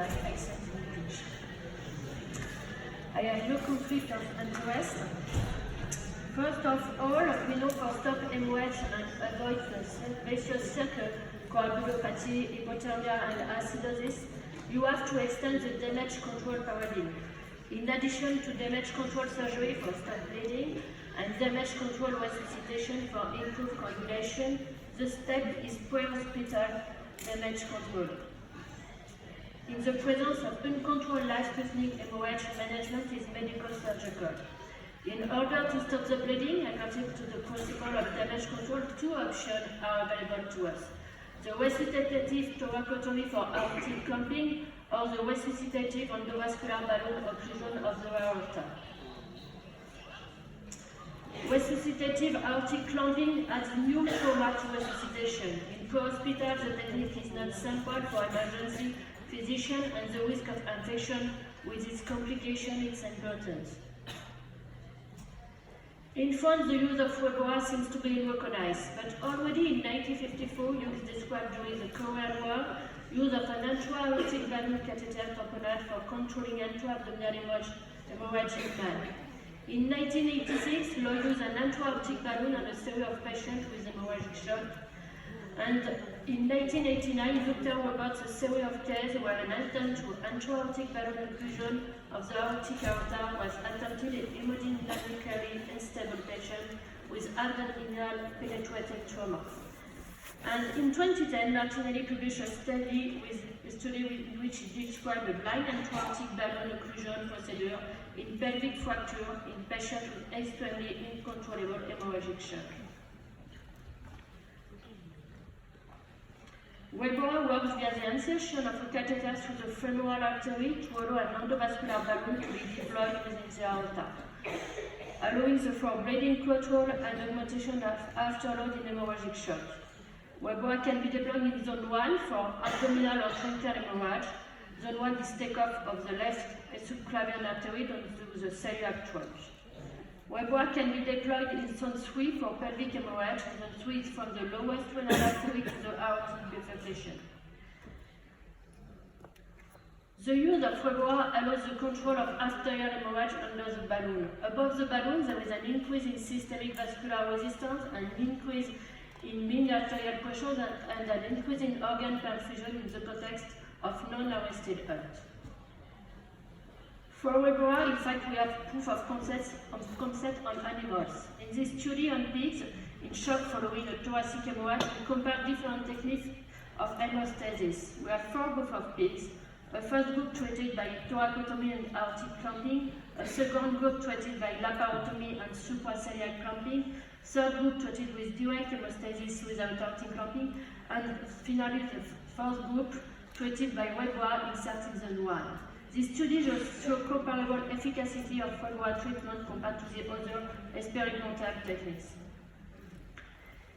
I said in the pitch. I have no conflict of interest. First of all, we know for stop hemorrhage and avoid the vicious circle, coagulopathy, hypothermia, and acidosis, you have to extend the damage control paradigm. In addition to damage control surgery for stop bleeding and damage control resuscitation for improved coagulation, the step is pre-hospital damage control. In the presence of uncontrolled life-threatening hemorrhage, management is medical surgical. In order to stop the bleeding, according to the principle of damage control, two options are available to us. The resuscitative thoracotomy for aortic clamping or the resuscitative endovascular balloon occlusion of the aorta. Resuscitative aortic clamping adds new trauma to resuscitation. In pre-hospital, the technique is not sampled for emergency physician and the risk of infection with its complication is important. In France, the use of Weboa seems to be recognized, but already in 1954, use described during the Korean War, use of an intra-aortic balloon catheter component for controlling intra-abdominal hemorrhage in man. In 1986, law used an intra-aortic balloon on a series of patients with hemorrhagic shock. And in 1989, Dr. reports a series of cases where an attempt to intra-aortic balloon occlusion of the aortic aorta was attempted in hemodynamically unstable patients with abdominal penetrating trauma. And in 2010, Martinelli published a study in which he described a blind intra-aortic balloon occlusion procedure in pelvic fracture in patients with extremely uncontrollable hemorrhagic shock. Weboa works via the insertion of a catheter through the femoral artery to allow an endovascular balloon to be deployed within the aorta, allowing for bleeding control and augmentation of afterload in hemorrhagic shock. Weboa can be deployed in zone 1 for abdominal or truncal hemorrhage. Zone 1 is takeoff of the left subclavian artery to the celiac trunk. Weboa can be deployed in zone 3 for pelvic hemorrhage. Zone 3 is from the lowest renal artery to the aortic bifurcation. The use of Weboa allows the control of arterial hemorrhage under the balloon. Above the balloon, there is an increase in systemic vascular resistance, an increase in mean arterial pressure, and an increase in organ perfusion in the context of non-arrested heart. For Weboa, in fact, we have proof of concept on animals. In this study on pigs in shock following a thoracic hemorrhage, we compare different techniques of hemostasis. We have 4 groups of pigs. A first group treated by thoracotomy and aortic clamping, a second group treated by laparotomy and supraceliac clamping, third group treated with direct hemostasis without aortic clamping, and finally the fourth group treated by Weboa inserting zone 1. This study shows comparable efficacy of Weboa treatment compared to the other experimental techniques.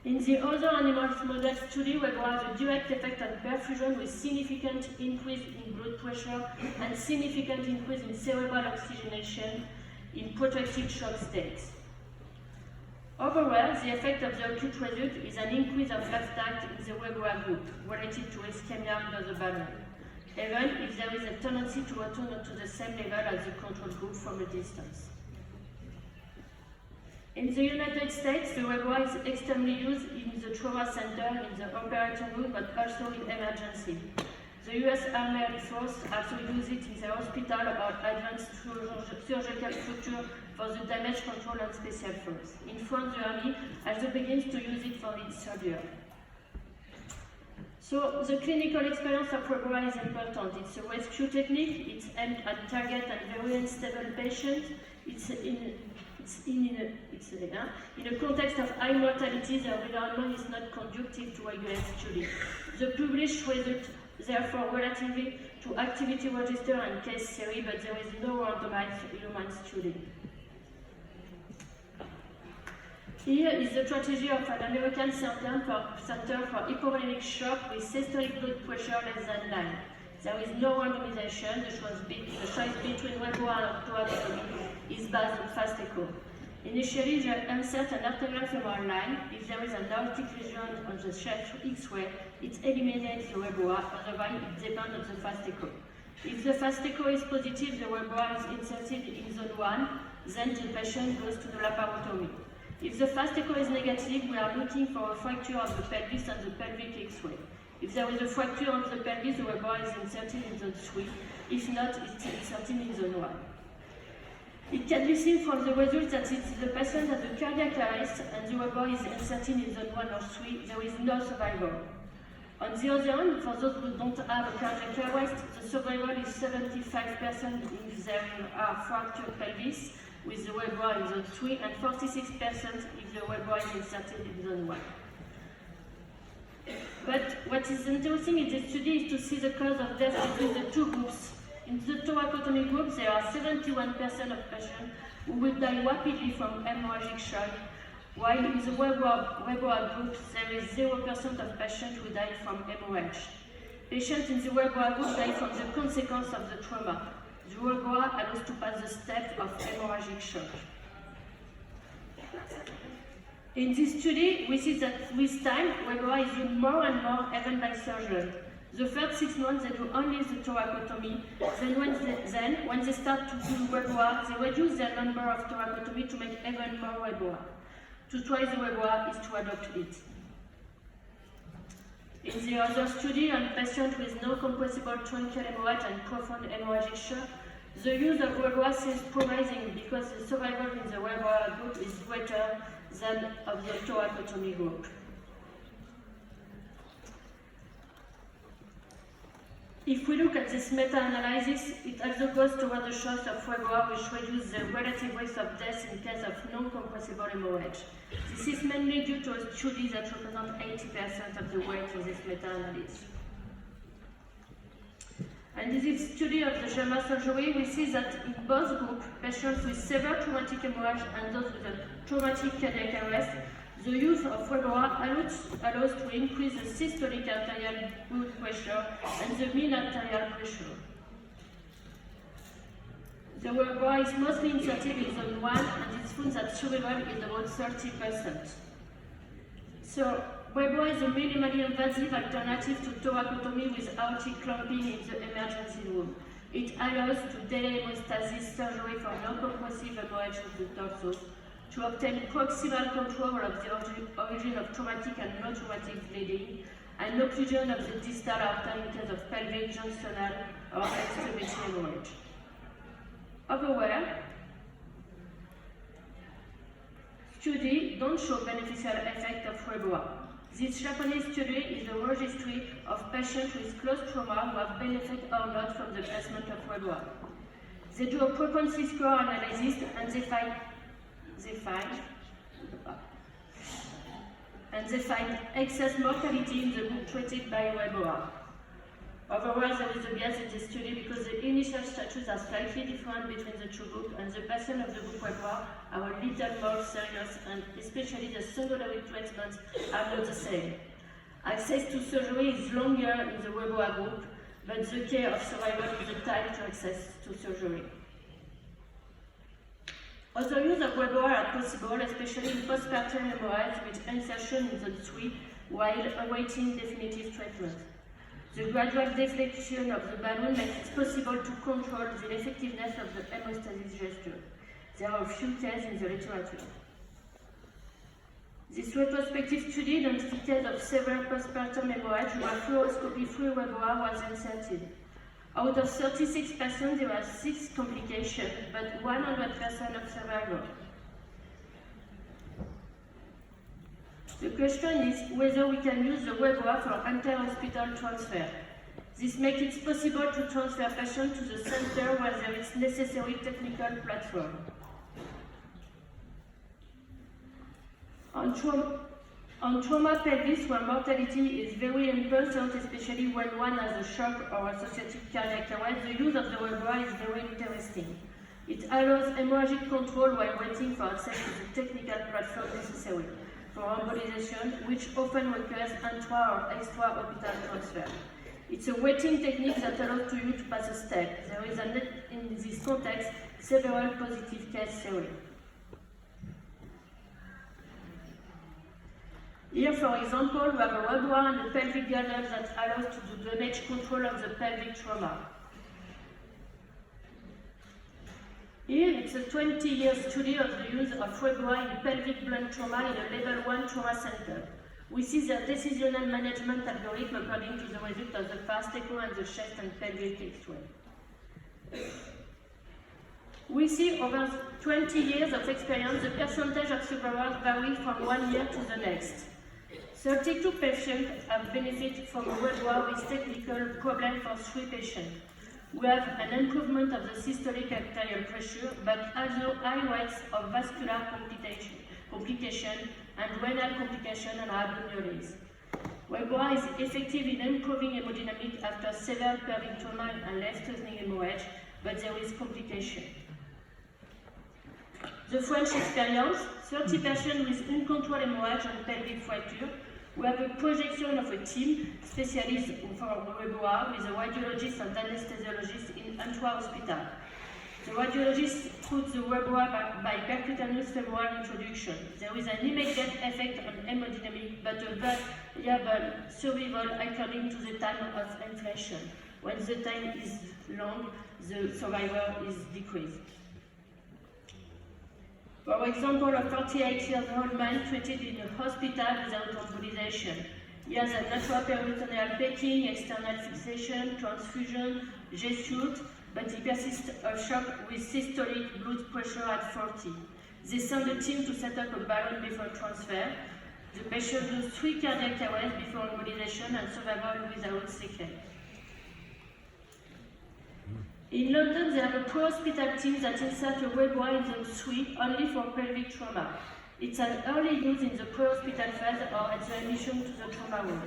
In the other animals model study, Weboa has a direct effect on perfusion with significant increase in blood pressure and significant increase in cerebral oxygenation in protracted shock states. Overall, the effect of the acute result is an increase of left act in the Weboa group related to ischemia under the balloon, even if there is a tendency to return to the same level as the control group from a distance. In the United States, the Weboa is extremely used in the trauma center, in the operating room, but also in emergency. The US Army Air Force also uses it in the hospital about advanced surgical structure for the damage control and special force. In France, the Army also begins to use it for its soldiers. So the clinical experience of Weboa is important. It's a rescue technique. It's aimed at target and very unstable patients. In a context of high mortality, the environment is not conducive to regular study. The published result, therefore, relatively to activity register and case series, but there is no randomized human study. Here is the strategy of an American Center for Hypovolemic Shock with systolic blood pressure less than 9. There is no randomization. The choice between Weboa and thoracotomy is based on fast echo. Initially, they insert an arterial femoral line. If there is an aortic lesion on the chest X-ray, it eliminates the Weboa, otherwise it depends on the fast echo. If the fast echo is positive, the Weber is inserted in zone 1, then the patient goes to the laparotomy. If the fast echo is negative, we are looking for a fracture of the pelvis and the pelvic X-ray. If there is a fracture of the pelvis, the Weber is inserted in zone 3. If not, it's inserted in zone 1. It can be seen from the result that if the patient has a cardiac arrest and the Weber is inserted in zone 1 or 3, there is no survival. On the other hand, for those who don't have a cardiac arrest, the survival is 75% if there are fractured pelvis with the Weber in zone 3 and 46% if the Weber is inserted in zone 1. But what is interesting in this study is to see the cause of death between the two groups. In the thoracotomy group, there are 71% of patients who will die rapidly from hemorrhagic shock, while in the Weber group, there is 0% of patients who die from hemorrhage. Patients in the Weber group die from the consequence of the trauma. The Weber allows to pass the step of hemorrhagic shock. In this study, we see that with time, Weber is used more and more even by surgeons. The first 6 months, they do only the thoracotomy. Then, when they start to do Weber, they reduce their number of thoracotomy to make even more Weber. To try the Weber is to adopt it. In the other study on patients with no compressible truncal hemorrhage and profound hemorrhagic shock, the use of Weber seems promising because the survival in the Weber group is greater than of the thoracotomy group. If we look at this meta-analysis, it also goes toward the choice of Weber, which reduces the relative risk of death in case of non-compressible hemorrhage. This is mainly due to a study that represents 80% of the weight in this meta-analysis. And in this study of the JAMA surgery, we see that in both groups, patients with severe traumatic hemorrhage and those with a traumatic cardiac arrest, the use of Weber allows to increase the systolic arterial blood pressure and the mean arterial pressure. The Weber is mostly inserted in zone 1 and it's found that survival is about 30%. So, Weber is a minimally invasive alternative to thoracotomy with aortic clamping in the emergency room. It allows to delay hemostasis surgery for non-compressive hemorrhage of the torso, to obtain proximal control of the origin of traumatic and non-traumatic bleeding, and occlusion of the distal aorta in case of pelvic, junctional, or extremity hemorrhage. However, studies don't show beneficial effect of Weber. This Japanese study is a registry of patients with close trauma who have benefit or not from the placement of Weber. They do a propensity score analysis and they find excess mortality in the group treated by Weber. Overall, there is a bias in this study because the initial status are slightly different between the two groups, and the patients of the group Weber are a little more serious, and especially the secondary treatments are not the same. Access to surgery is longer in the Weber group, but the care of survival is the time to access to surgery. Other use of Weber are possible, especially in postpartum hemorrhage with insertion in zone 3 while awaiting definitive treatment. The gradual deflection of the balloon makes it possible to control the effectiveness of the hemostasis gesture. There are a few cases in the literature. This retrospective study identified cases of severe postpartum hemorrhage where fluoroscopy-free Weber was inserted. Out of 36 patients, there were 6 complications, but 100% of survival. The question is whether we can use the Weber for inter-hospital transfer. This makes it possible to transfer patients to the center where there is necessary technical platform. On trauma pelvis, where mortality is very important, especially when one has a shock or associated cardiac arrest, the use of the Weber is very interesting. It allows hemorrhagic control while waiting for access to the technical platform necessary for embolization, which often requires intra or extra-orbital transfer. It's a waiting technique that allows you to pass a step. There is, in this context, several positive case theories. Here, for example, we have a Weber and a pelvic girdle that allows to do damage control of the pelvic trauma. Here, it's a 20-year study of the use of Webois in pelvic blunt trauma in a level 1 trauma center. We see the decisional management algorithm according to the result of the fast echo and the chest and pelvic X-ray. We see over 20 years of experience, the percentage of survivors vary from 1 year to the next. 32 patients have benefited from Webois with technical problem for 3 patients. We have an improvement of the systolic arterial pressure, but also high rates of vascular complication and renal complication and abdominalis. Webois is effective in improving hemodynamic after severe pelvic trauma and left-turning hemorrhage, but there is complication. The French experience, 30 patients with uncontrolled hemorrhage and pelvic fracture. We have a projection of a team, specialist for Webois, with a radiologist and anesthesiologist in Antwerp Hospital. The radiologist puts the Webois by percutaneous femoral introduction. There is an immediate effect on hemodynamic, but a variable survival according to the time of inflation. When the time is long, the survival is decreased. For example, a 48-year-old man treated in a hospital without embolization. He has a natural peritoneal packing, external fixation, transfusion, G-suit, but he persists of shock with systolic blood pressure at 40. They send a team to set up a balloon before transfer. The patient does 3 cardiac arrests before embolization and survival without sequelae. In London, they have a pro-hospital team that inserts a Webois in the suite only for pelvic trauma. It's an early use in the pre-hospital phase or at the admission to the trauma room.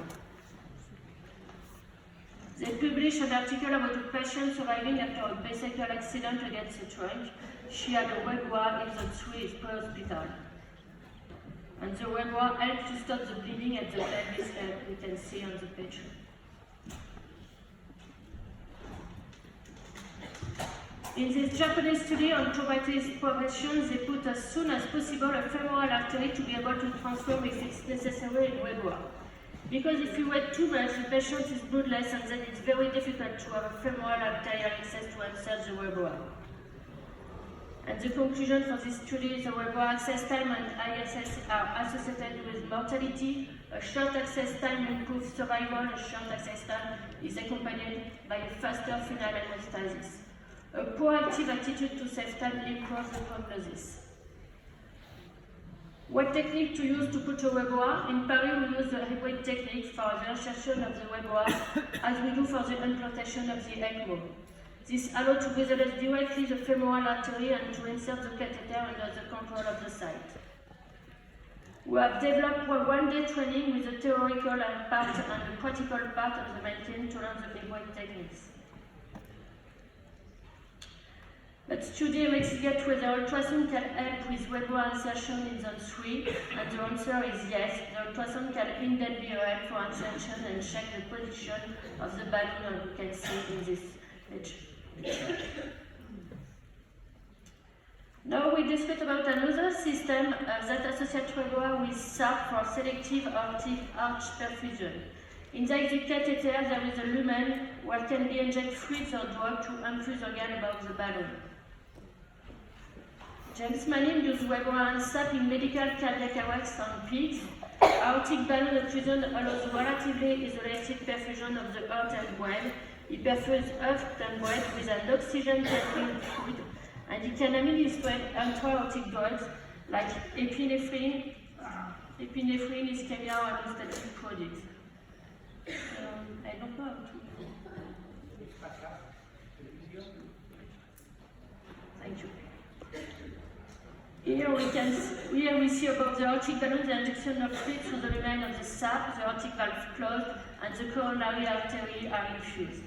They published an article about a patient surviving after a bicycle accident against a trunk. She had a Webois in the suite pre-hospital. And the Webois helped to stop the bleeding at the pelvis, you can see on the page. In this Japanese study on traumatic progression, they put as soon as possible a femoral artery to be able to transform if it's necessary in Webois. Because if you wait too much, the patient is bloodless and then it's very difficult to have a femoral arterial access to insert the Webois. And the conclusion for this study is the Webois access time and ISS are associated with mortality. A short access time improves survival, a short access time is accompanied by a faster final hemostasis. A proactive attitude to save time improves the prognosis. What technique to use to put a Webois? In Paris, we use the hybrid technique for the insertion of the Webois, as we do for the implantation of the ECMO. This allows to visualize directly the femoral artery and to insert the catheter under the control of the site. We have developed one-day training with the theoretical part and the practical part of the maintain to learn the hybrid techniques. But study investigate whether ultrasound can help with Webois insertion in zone 3, and the answer is yes. The ultrasound can indeed be a help for insertion and check the position of the balloon, as you can see in this picture. Now we discuss about another system that associates Webois with SAP for selective aortic arch perfusion. Inside the catheter there is a lumen where can be injected fluids or drug to infuse organ above the balloon. James Manning used Webois and SAP in medical cardiac arrest on pigs. Aortic balloon infusion allows relatively isolated perfusion of the heart and brain. He perfuses heart and brain with an oxygen-containing fluid, and he can administer intra-aortic drugs like epinephrine, ischemia, or anesthetic products. I don't know how to. Thank you. Here we see above the aortic balloon the injection of fluid through the lumen of the SAP, the aortic valve closed, and the coronary artery are infused.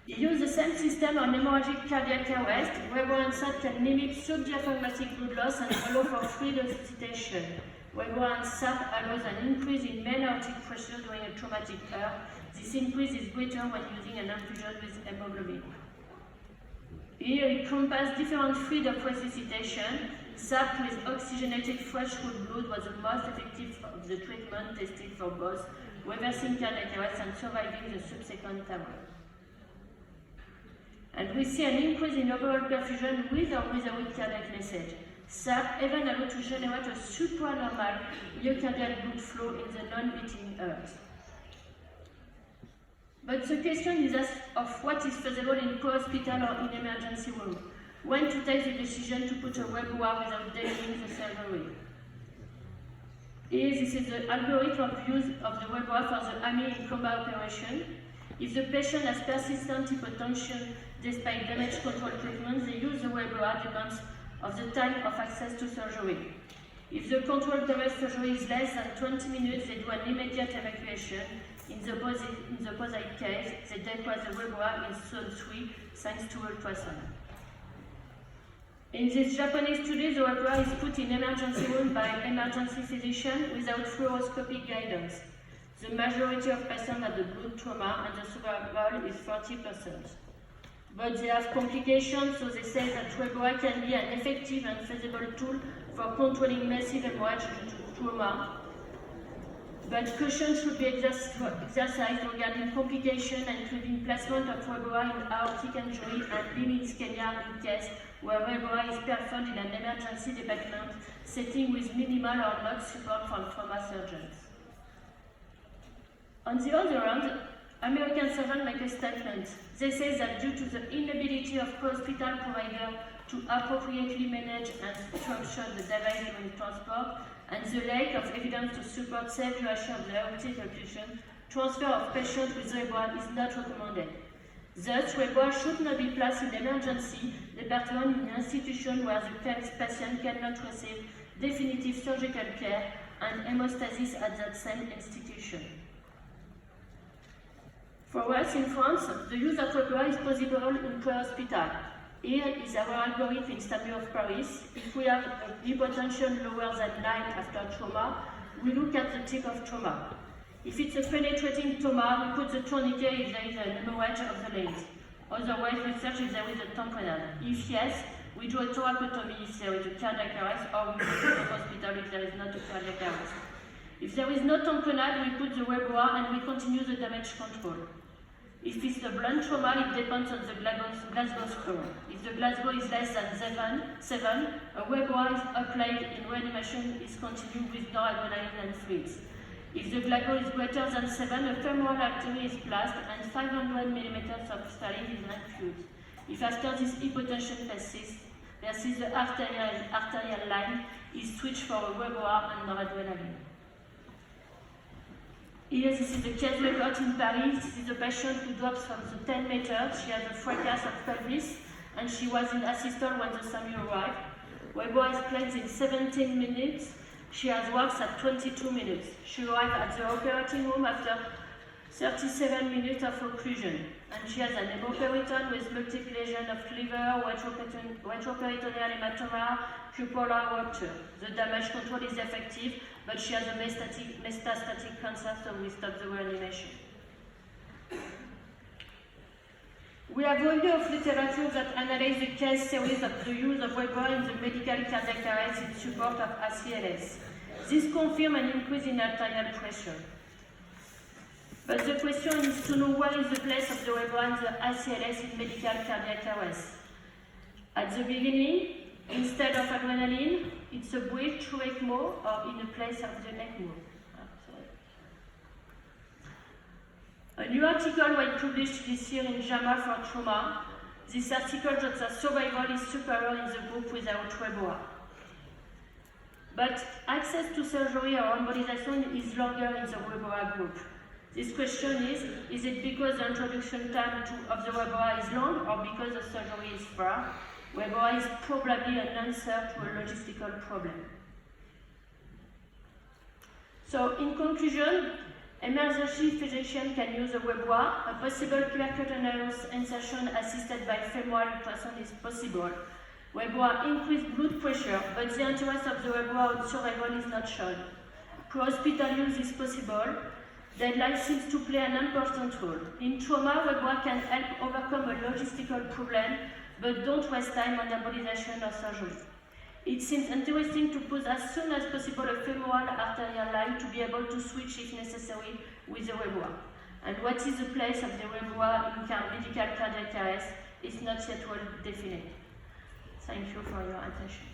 He used the same system on hemorrhagic cardiac arrest. Webois and SAP can mimic subdiaphragmatic blood loss and allow for fluid resuscitation. Webois and SAP allows an increase in main aortic pressure during a traumatic heart. This increase is greater when using an infusion with hemoglobin. Here it compares different fluids of resuscitation. SAP with oxygenated fresh wood blood was the most effective of the treatment tested for both reversing cardiac arrest and surviving the subsequent terror. And we see an increase in overall perfusion with or without cardiac message. Third, even allowed to generate a supranormal myocardial blood flow in the non-beating heart. But the question is asked of what is feasible in pre-hospital or in emergency room. When to take the decision to put a WebOA without delaying the surgery. Here, this is the algorithm of use of the WebOA for the AMI in coma operation. If the patient has persistent hypotension despite damage control treatment, they use the WebOA depends of the time of access to surgery. If the controlled damage surgery is less than 20 minutes, they do an immediate evacuation. In the opposite case, they deploy the WebOA in zone 3 thanks to ultrasound. In this Japanese study, the WebOA is put in emergency room by emergency physician without fluoroscopic guidance. The majority of patients have the blood trauma and the survival is 40%. But they have complications, so they say that WebOA can be an effective and feasible tool for controlling massive hemorrhage due to trauma. But caution should be exercised regarding complications, including placement of WebOA in aortic injury and limb ischemia in case where WebOA is performed in an emergency department setting with minimal or not support from trauma surgeons. On the other hand, American surgeons make a statement. They say that due to the inability of hospital providers to appropriately manage and structure the device during transport, and the lack of evidence to support safe duration of the aortic occlusion, transfer of patients with WebOA is not recommended. Thus, WebOA should not be placed in emergency department in an institution where the patient cannot receive definitive surgical care and hemostasis at that same institution. For us in France, the use of WebOA is possible in pre-hospital. Here is our algorithm in STAMU of Paris. If we have a hypotension lower than 9 after trauma, we look at the type of trauma. If it's a penetrating trauma, we put the tourniquet if there is an hemorrhage of the legs. Otherwise, we search if there is a tamponade. If yes, we do a thoracotomy if there is a cardiac arrest, or we go to the hospital if there is not a cardiac arrest. If there is no tamponade, we put the WebOA and we continue the damage control. If it's a blunt trauma, it depends on the Glasgow score. If the Glasgow is less than 7, a WebOA is applied in reanimation is continued with noradrenaline and fluids. If the Glasgow is greater than 7, a femoral artery is placed and 500 mm of saline is infused. If after this hypotension persists, the arterial line is switched for a WebOA and noradrenaline. Here, this is the case we got in Paris. This is a patient who drops from the 10 meters. She has a fracas of pelvis, and she was in assistal when the SAMU arrived. WebOA is placed in 17 minutes. She has works at 22 minutes. She arrived at the operating room after 37 minutes of occlusion, and she has an hemoperiton with multiple lesions of liver, retroperitoneal hematoma, cupolar rupture. The damage control is effective, but she has a metastatic cancer, so we stop the reanimation. We have a review of literature that analyzes the case series of the use of WebOA in the medical cardiac arrest in support of ACLS. This confirms an increase in arterial pressure. But the question is to know where is the place of the WebOA in the ACLS in medical cardiac arrest. At the beginning, instead of adrenaline, it's a breath through ECMO or in the place of the ECMO. A new article was published this year in JAMA for trauma. This article shows that survival is superior in the group without WebOA. But access to surgery or embolization is longer in the WebOA group. This question is it because the introduction time of the WebOA is long or because the surgery is far? WebOA is probably an answer to a logistical problem. So, in conclusion, emergency physician can use a WebOA. A possible percutaneous insertion assisted by femoral ultrasound is possible. WebOA increases blood pressure, but the interest of the WebOA on survival is not shown. Pro-hospital use is possible. Deadline seems to play an important role. In trauma, WebOA can help overcome a logistical problem, but don't waste time on embolization or surgery. It seems interesting to put as soon as possible a femoral arterial line to be able to switch if necessary with the WebOA. And what is the place of the WebOA in medical cardiac arrest? is not yet well defined. Thank you for your attention.